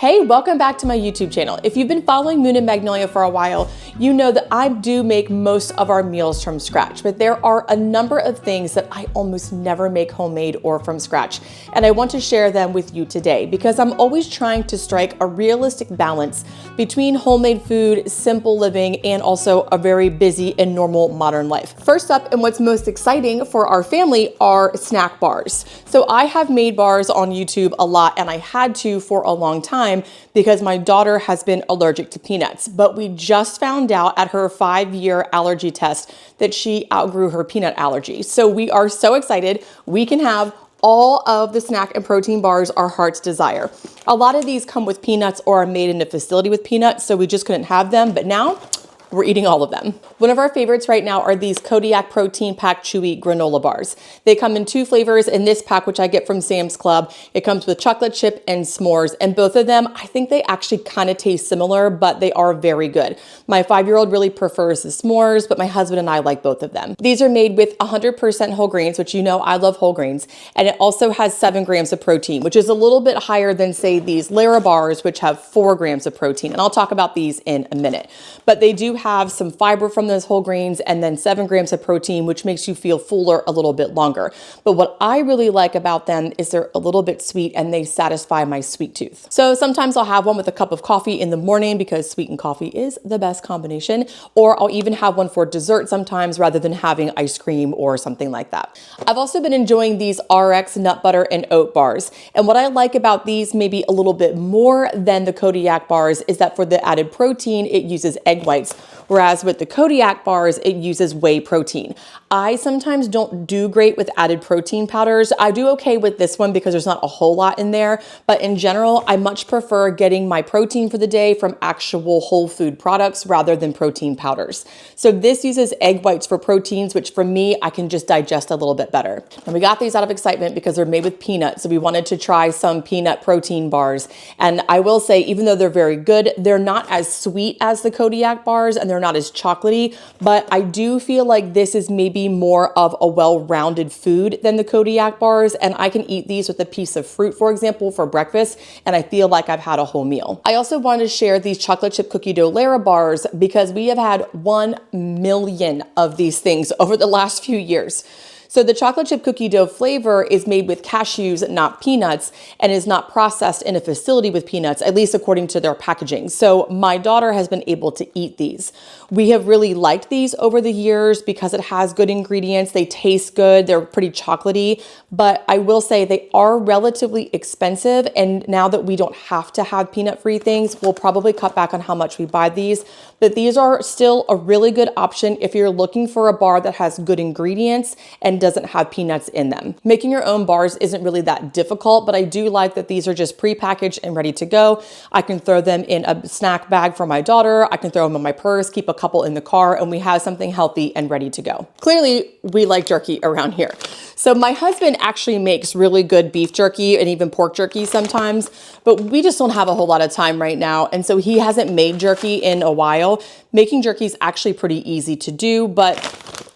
Hey, welcome back to my YouTube channel. If you've been following Moon and Magnolia for a while, you know that I do make most of our meals from scratch, but there are a number of things that I almost never make homemade or from scratch. And I want to share them with you today because I'm always trying to strike a realistic balance between homemade food, simple living, and also a very busy and normal modern life. First up, and what's most exciting for our family are snack bars. So I have made bars on YouTube a lot, and I had to for a long time because my daughter has been allergic to peanuts. But we just found out at her 5-year allergy test that she outgrew her peanut allergy. So we are so excited. We can have all of the snack and protein bars our heart's desire. A lot of these come with peanuts or are made in a facility with peanuts, so we just couldn't have them, but now we're eating all of them. One of our favorites right now are these Kodiak protein pack chewy granola bars. They come in 2 flavors in this pack, which I get from Sam's Club. It comes with chocolate chip and s'mores, and both of them, I think they actually kind of taste similar, but they are very good. My 5-year-old really prefers the s'mores, but my husband and I like both of them. These are made with 100% whole grains, which you know I love whole grains, and it also has 7 grams of protein, which is a little bit higher than, say, these Lara bars, which have 4 grams of protein, and I'll talk about these in a minute. But they do have some fiber from those whole grains and then 7 grams of protein, which makes you feel fuller a little bit longer. But what I really like about them is they're a little bit sweet and they satisfy my sweet tooth. So sometimes I'll have one with a cup of coffee in the morning because sweet and coffee is the best combination, or I'll even have one for dessert sometimes rather than having ice cream or something like that. I've also been enjoying these RX nut butter and oat bars. And what I like about these maybe a little bit more than the Kodiak bars is that for the added protein, it uses egg whites. Whereas with the Kodiak bars, it uses whey protein. I sometimes don't do great with added protein powders. I do okay with this one because there's not a whole lot in there, but in general, I much prefer getting my protein for the day from actual whole food products rather than protein powders. So this uses egg whites for proteins, which for me, I can just digest a little bit better. And we got these out of excitement because they're made with peanuts. So we wanted to try some peanut protein bars. And I will say, even though they're very good, they're not as sweet as the Kodiak bars and they're not as chocolatey, but I do feel like this is maybe more of a well-rounded food than the Kodiak bars, and I can eat these with a piece of fruit, for example, for breakfast, and I feel like I've had a whole meal. I also wanted to share these chocolate chip cookie dough Lara bars because we have had 1 million of these things over the last few years. So the chocolate chip cookie dough flavor is made with cashews, not peanuts, and is not processed in a facility with peanuts, at least according to their packaging. So my daughter has been able to eat these. We have really liked these over the years because it has good ingredients. They taste good. They're pretty chocolatey, but I will say they are relatively expensive. And now that we don't have to have peanut-free things, we'll probably cut back on how much we buy these. But these are still a really good option if you're looking for a bar that has good ingredients and doesn't have peanuts in them. Making your own bars isn't really that difficult, but I do like that these are just pre-packaged and ready to go. I can throw them in a snack bag for my daughter. I can throw them in my purse, keep a couple in the car, and we have something healthy and ready to go. Clearly, we like jerky around here. So my husband actually makes really good beef jerky and even pork jerky sometimes, but we just don't have a whole lot of time right now. And so he hasn't made jerky in a while. Making jerky is actually pretty easy to do, but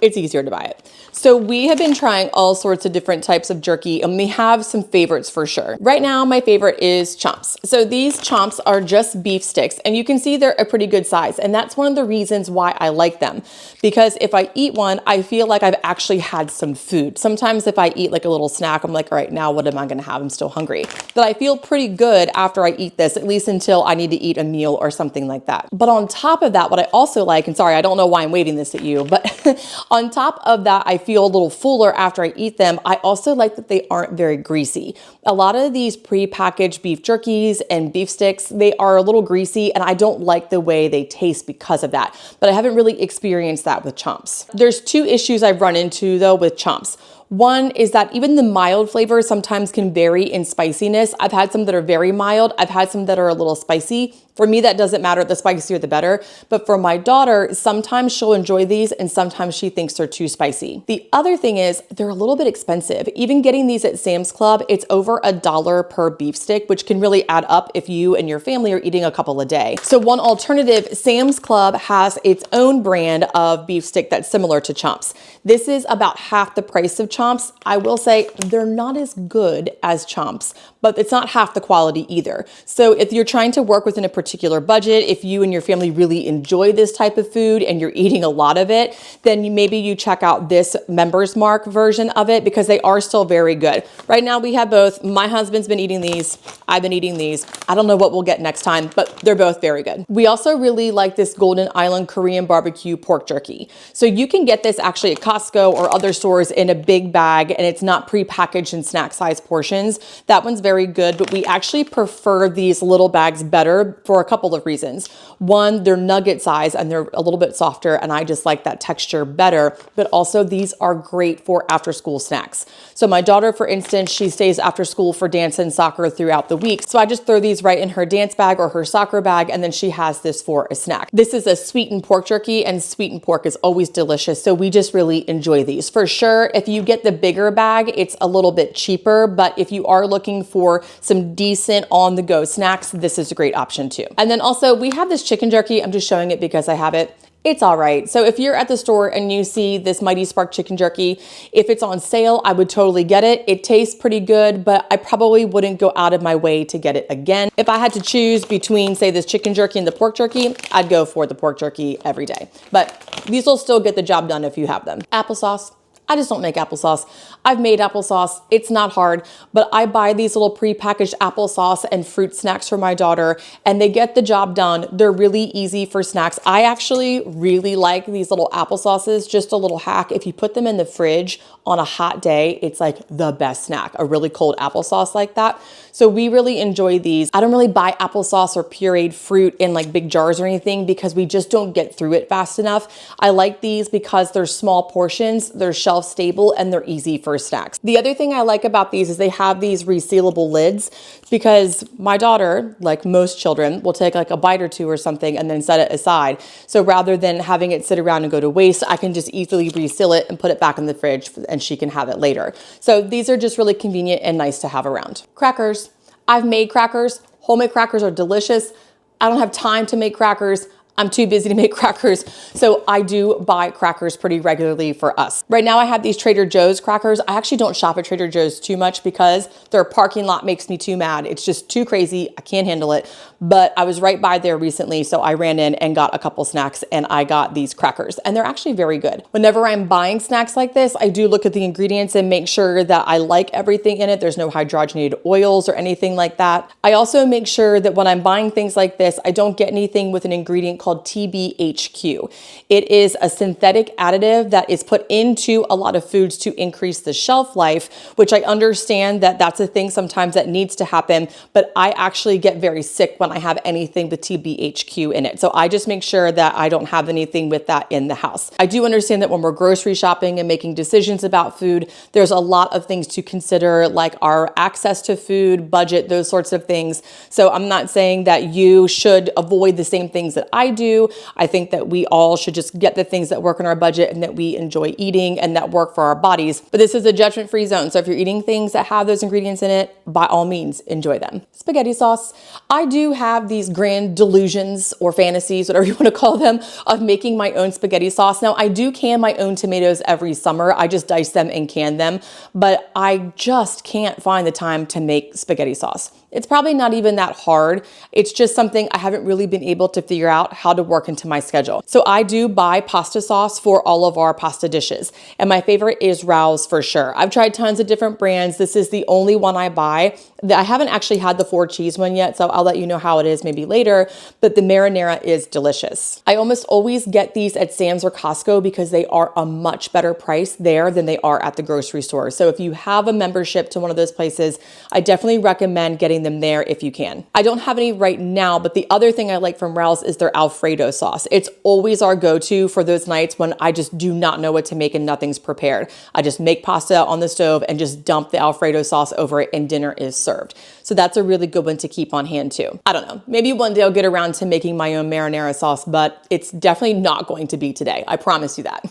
it's easier to buy it. So we have been trying all sorts of different types of jerky, and we have some favorites for sure. Right now, my favorite is chomps. So these chomps are just beef sticks, and you can see they're a pretty good size. And that's one of the reasons why I like them, because if I eat one, I feel like I've actually had some food. Sometimes if I eat like a little snack, I'm like, all right, now what am I gonna have? I'm still hungry. But I feel pretty good after I eat this, at least until I need to eat a meal or something like that. But on top of that, what I also like, and sorry, I don't know why I'm waving this at you, but on top of that, I feel a little fuller after I eat them. I also like that they aren't very greasy. A lot of these pre-packaged beef jerkies and beef sticks, they are a little greasy, and I don't like the way they taste because of that. But I haven't really experienced that with chomps. There's 2 issues I've run into though with chomps. One is that even the mild flavors sometimes can vary in spiciness. I've had some that are very mild. I've had some that are a little spicy. For me, that doesn't matter. The spicier, the better. But for my daughter, sometimes she'll enjoy these and sometimes she thinks they're too spicy. The other thing is they're a little bit expensive. Even getting these at Sam's Club, it's over $1 per beef stick, which can really add up if you and your family are eating a couple a day. So one alternative, Sam's Club has its own brand of beef stick that's similar to chomps. This is about half the price of chomps. chomps, I will say they're not as good as chomps, but it's not half the quality either. So if you're trying to work within a particular budget, if you and your family really enjoy this type of food and you're eating a lot of it, then maybe you check out this Members Mark version of it because they are still very good. Right now we have both. My husband's been eating these. I've been eating these. I don't know what we'll get next time, but they're both very good. We also really like this Golden Island Korean barbecue pork jerky. So you can get this actually at Costco or other stores in a big bag, and it's not pre-packaged in snack size portions. That one's very good, but we actually prefer these little bags better for a couple of reasons. One, they're nugget size and they're a little bit softer, and I just like that texture better, but also these are great for after school snacks. So my daughter, for instance, she stays after school for dance and soccer throughout the week. So I just throw these right in her dance bag or her soccer bag, and then she has this for a snack. This is a sweetened pork jerky, and sweetened pork is always delicious. So we just really enjoy these. For sure, if you get the bigger bag, it's a little bit cheaper, but if you are looking for some decent on-the-go snacks, this is a great option too. And then also we have this chicken jerky. I'm just showing it because I have it. It's all right. So if you're at the store and you see this Mighty Spark chicken jerky, if it's on sale, I would totally get it. It tastes pretty good, but I probably wouldn't go out of my way to get it again. If I had to choose between, say, this chicken jerky and the pork jerky, I'd go for the pork jerky every day. But these will still get the job done if you have them. Applesauce. I just don't make applesauce. I've made applesauce. It's not hard, but I buy these little pre-packaged applesauce and fruit snacks for my daughter, and they get the job done. They're really easy for snacks. I actually really like these little applesauces. Just a little hack. If you put them in the fridge on a hot day, it's like the best snack, a really cold applesauce like that. So we really enjoy these. I don't really buy applesauce or pureed fruit in like big jars or anything because we just don't get through it fast enough. I like these because they're small portions, they're shelf stable, and they're easy for snacks. The other thing I like about these is they have these resealable lids because my daughter, like most children, will take like a bite or two or something and then set it aside. So rather than having it sit around and go to waste, I can just easily reseal it and put it back in the fridge and she can have it later. So these are just really convenient and nice to have around. Crackers. I've made crackers. Homemade crackers are delicious. I don't have time to make crackers. I'm too busy to make crackers. So I do buy crackers pretty regularly for us. Right now I have these Trader Joe's crackers. I actually don't shop at Trader Joe's too much because their parking lot makes me too mad. It's just too crazy. I can't handle it. But I was right by there recently, so I ran in and got a couple snacks, and I got these crackers, and they're actually very good. Whenever I'm buying snacks like this, I do look at the ingredients and make sure that I like everything in it. There's no hydrogenated oils or anything like that. I also make sure that when I'm buying things like this, I don't get anything with an ingredient called TBHQ. It is a synthetic additive that is put into a lot of foods to increase the shelf life, which I understand that that's a thing sometimes that needs to happen, but I actually get very sick when I have anything with TBHQ in it. So I just make sure that I don't have anything with that in the house. I do understand that when we're grocery shopping and making decisions about food, there's a lot of things to consider, like our access to food, budget, those sorts of things. So I'm not saying that you should avoid the same things that I do. I think that we all should just get the things that work in our budget and that we enjoy eating and that work for our bodies. But this is a judgment-free zone. So if you're eating things that have those ingredients in it, by all means, enjoy them. Spaghetti sauce. I do have these grand delusions or fantasies, whatever you want to call them, of making my own spaghetti sauce. Now, I do can my own tomatoes every summer. I just dice them and can them, but I just can't find the time to make spaghetti sauce. It's probably not even that hard. It's just something I haven't really been able to figure out how to work into my schedule. So I do buy pasta sauce for all of our pasta dishes. And my favorite is Rao's for sure. I've tried tons of different brands. This is the only one I buy. I haven't actually had the 4 cheese one yet, so I'll let you know how it is maybe later, but the marinara is delicious. I almost always get these at Sam's or Costco because they are a much better price there than they are at the grocery store. So if you have a membership to one of those places, I definitely recommend getting them there if you can. I don't have any right now, but the other thing I like from Rao's is their Alfredo sauce. It's always our go-to for those nights when I just do not know what to make and nothing's prepared. I just make pasta on the stove and just dump the Alfredo sauce over it and dinner is served. So that's a really good one to keep on hand too. I don't know, maybe one day I'll get around to making my own marinara sauce, but it's definitely not going to be today. I promise you that.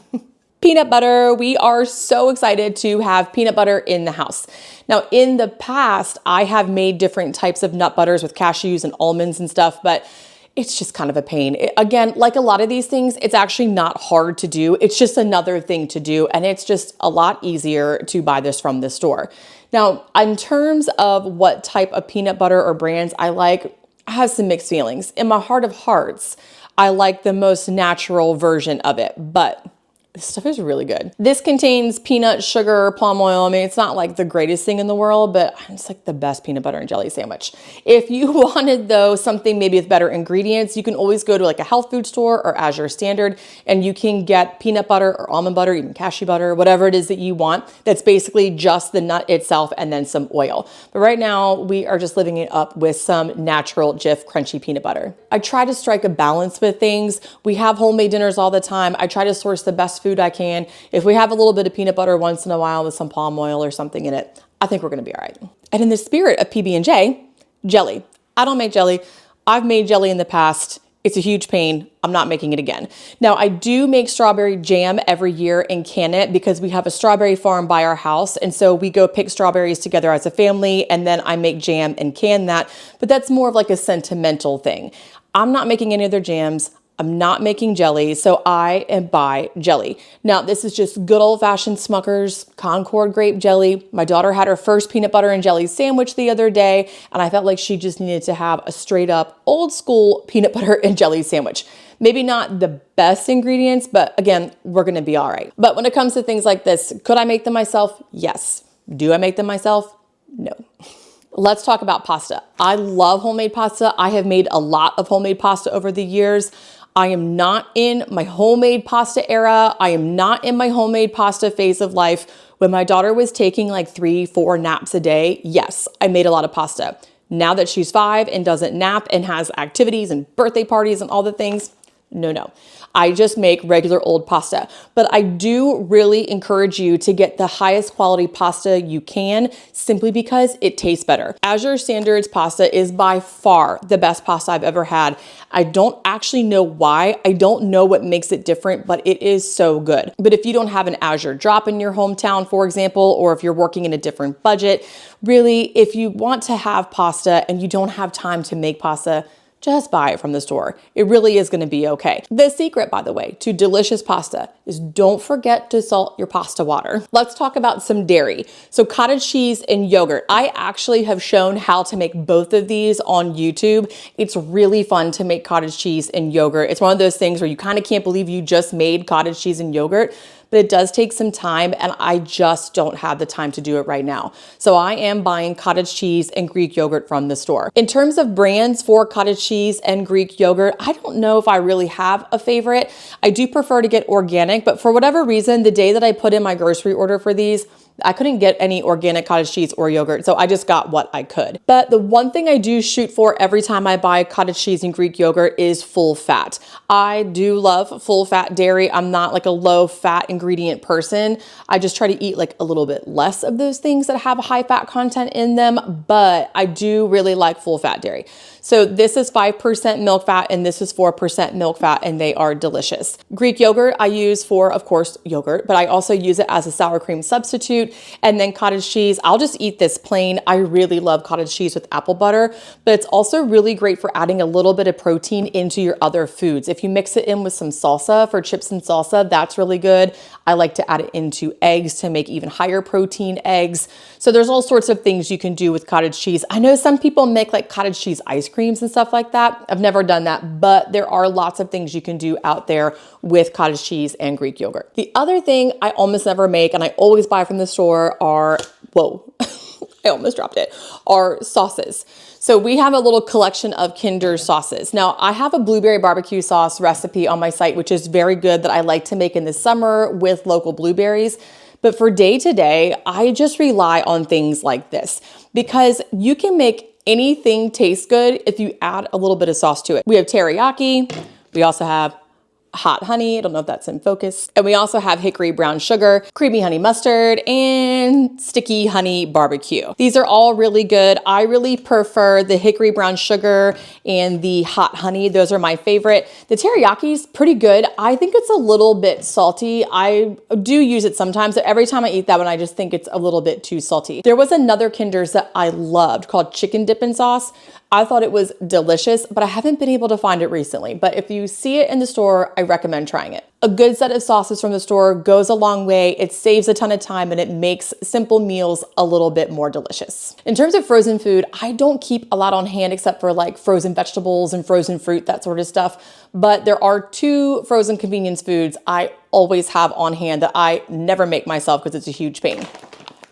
Peanut butter. We are so excited to have peanut butter in the house. Now, in the past, I have made different types of nut butters with cashews and almonds and stuff, but it's just kind of a pain. Again, like a lot of these things, it's actually not hard to do. It's just another thing to do. And it's just a lot easier to buy this from the store. Now, in terms of what type of peanut butter or brands I like, I have some mixed feelings. In my heart of hearts, I like the most natural version of it, but this stuff is really good. This contains peanut, sugar, palm oil. I mean, it's not like the greatest thing in the world, but it's like the best peanut butter and jelly sandwich. If you wanted though something maybe with better ingredients, you can always go to like a health food store or Azure Standard, and you can get peanut butter or almond butter, even cashew butter, whatever it is that you want. That's basically just the nut itself and then some oil. But right now we are just living it up with some natural Jif crunchy peanut butter. I try to strike a balance with things. We have homemade dinners all the time. I try to source the best food I can. If we have a little bit of peanut butter once in a while with some palm oil or something in it, I think we're going to be all right. And in the spirit of PB&J, jelly. I don't make jelly. I've made jelly in the past. It's a huge pain. I'm not making it again. Now, I do make strawberry jam every year and can it because we have a strawberry farm by our house. And so we go pick strawberries together as a family, and then I make jam and can that. But that's more of like a sentimental thing. I'm not making any other jams. I'm not making jelly, so I buy jelly. Now, this is just good old-fashioned Smucker's Concord grape jelly. My daughter had her first peanut butter and jelly sandwich the other day, and I felt like she just needed to have a straight-up old-school peanut butter and jelly sandwich. Maybe not the best ingredients, but again, we're gonna be all right. But when it comes to things like this, could I make them myself? Yes. Do I make them myself? No. Let's talk about pasta. I love homemade pasta. I have made a lot of homemade pasta over the years. I am not in my homemade pasta era. I am not in my homemade pasta phase of life. When my daughter was taking like 3-4 naps a day, yes, I made a lot of pasta. Now that she's 5 and doesn't nap and has activities and birthday parties and all the things, no. I just make regular old pasta. But I do really encourage you to get the highest quality pasta you can, simply because it tastes better. Azure Standard's pasta is by far the best pasta I've ever had. I don't actually know why. I don't know what makes it different, but it is so good. But if you don't have an Azure drop in your hometown, for example, or if you're working in a different budget, really, if you want to have pasta and you don't have time to make pasta, just buy it from the store. It really is gonna be okay. The secret, by the way, to delicious pasta is don't forget to salt your pasta water. Let's talk about some dairy. So cottage cheese and yogurt. I actually have shown how to make both of these on YouTube. It's really fun to make cottage cheese and yogurt. It's one of those things where you kind of can't believe you just made cottage cheese and yogurt, but it does take some time, and I just don't have the time to do it right now. So I am buying cottage cheese and Greek yogurt from the store. In terms of brands for cottage cheese and Greek yogurt, I don't know if I really have a favorite. I do prefer to get organic, but for whatever reason, the day that I put in my grocery order for these, I couldn't get any organic cottage cheese or yogurt, so I just got what I could. But the one thing I do shoot for every time I buy cottage cheese and Greek yogurt is full fat. I do love full fat dairy. I'm not like a low fat ingredient person. I just try to eat like a little bit less of those things that have a high fat content in them, but I do really like full fat dairy. So this is 5% milk fat and this is 4% milk fat, and they are delicious. Greek yogurt I use for, of course, yogurt, but I also use it as a sour cream substitute. And then cottage cheese, I'll just eat this plain. I really love cottage cheese with apple butter, but it's also really great for adding a little bit of protein into your other foods. If you mix it in with some salsa for chips and salsa, that's really good. I like to add it into eggs to make even higher protein eggs. So there's all sorts of things you can do with cottage cheese. I know some people make like cottage cheese ice creams and stuff like that. I've never done that, but there are lots of things you can do out there with cottage cheese and Greek yogurt. The other thing I almost never make, and I always buy from the store, are, whoa, I almost dropped it, are sauces. So we have a little collection of Kinder sauces. Now, I have a blueberry barbecue sauce recipe on my site, which is very good, that I like to make in the summer with local blueberries. But for day to day, I just rely on things like this, because you can make anything taste good if you add a little bit of sauce to it. We have teriyaki. We also have hot honey. I don't know if that's in focus. And we also have hickory brown sugar, creamy honey mustard, and sticky honey barbecue. These are all really good. I really prefer the hickory brown sugar and the hot honey. Those are my favorite. The teriyaki is pretty good. I think it's a little bit salty. I do use it sometimes. So every time I eat that one, I just think it's a little bit too salty. There was another Kinder's that I loved called chicken dipping sauce. I thought it was delicious, but I haven't been able to find it recently. But if you see it in the store, I recommend trying it. A good set of sauces from the store goes a long way. It saves a ton of time and it makes simple meals a little bit more delicious. In terms of frozen food, I don't keep a lot on hand except for like frozen vegetables and frozen fruit, that sort of stuff. But there are two frozen convenience foods I always have on hand that I never make myself because it's a huge pain.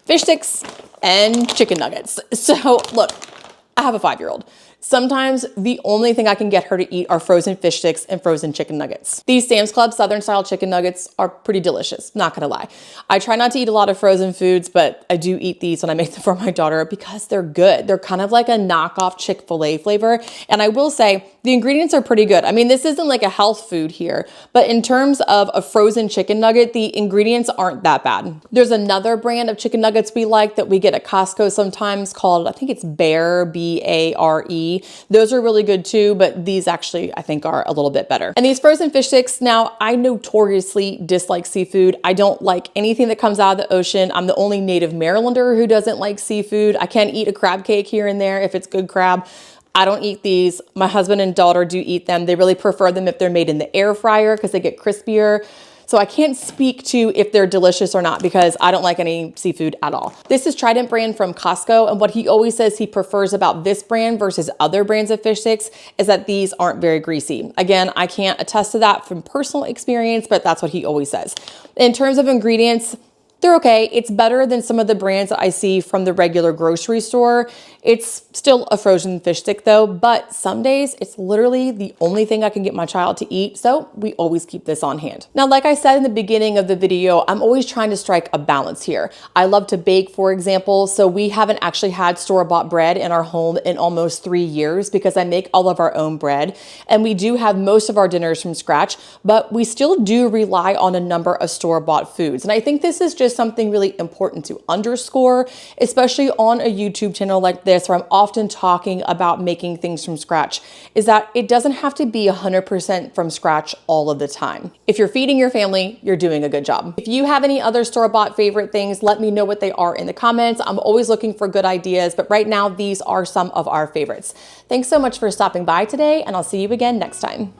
Fish sticks and chicken nuggets. So look, I have a 5-year-old. Sometimes the only thing I can get her to eat are frozen fish sticks and frozen chicken nuggets. These Sam's Club Southern style chicken nuggets are pretty delicious, not gonna lie. I try not to eat a lot of frozen foods, but I do eat these when I make them for my daughter because they're good. They're kind of like a knockoff Chick-fil-A flavor. And I will say the ingredients are pretty good. I mean, this isn't like a health food here, but in terms of a frozen chicken nugget, the ingredients aren't that bad. There's another brand of chicken nuggets we like that we get at Costco sometimes called, I think it's Bare, B-A-R-E. Those are really good too, but these actually I think are a little bit better. And these frozen fish sticks, now I notoriously dislike seafood. I don't like anything that comes out of the ocean. I'm the only native Marylander who doesn't like seafood. I can eat a crab cake here and there if it's good crab. I don't eat these. My husband and daughter do eat them. They really prefer them if they're made in the air fryer because they get crispier. So I can't speak to if they're delicious or not because I don't like any seafood at all. This is Trident brand from Costco, and what he always says he prefers about this brand versus other brands of fish sticks is that these aren't very greasy. Again, I can't attest to that from personal experience, but that's what he always says. In terms of ingredients, they're okay. It's better than some of the brands that I see from the regular grocery store. It's still a frozen fish stick though, but some days it's literally the only thing I can get my child to eat. So we always keep this on hand. Now, like I said in the beginning of the video, I'm always trying to strike a balance here. I love to bake, for example. So we haven't actually had store-bought bread in our home in almost 3 years because I make all of our own bread. And we do have most of our dinners from scratch, but we still do rely on a number of store-bought foods. And I think this is just something really important to underscore, especially on a YouTube channel like this, where I'm often talking about making things from scratch, is that it doesn't have to be 100% from scratch all of the time. If you're feeding your family, you're doing a good job. If you have any other store-bought favorite things, let me know what they are in the comments. I'm always looking for good ideas, but right now these are some of our favorites. Thanks so much for stopping by today, and I'll see you again next time.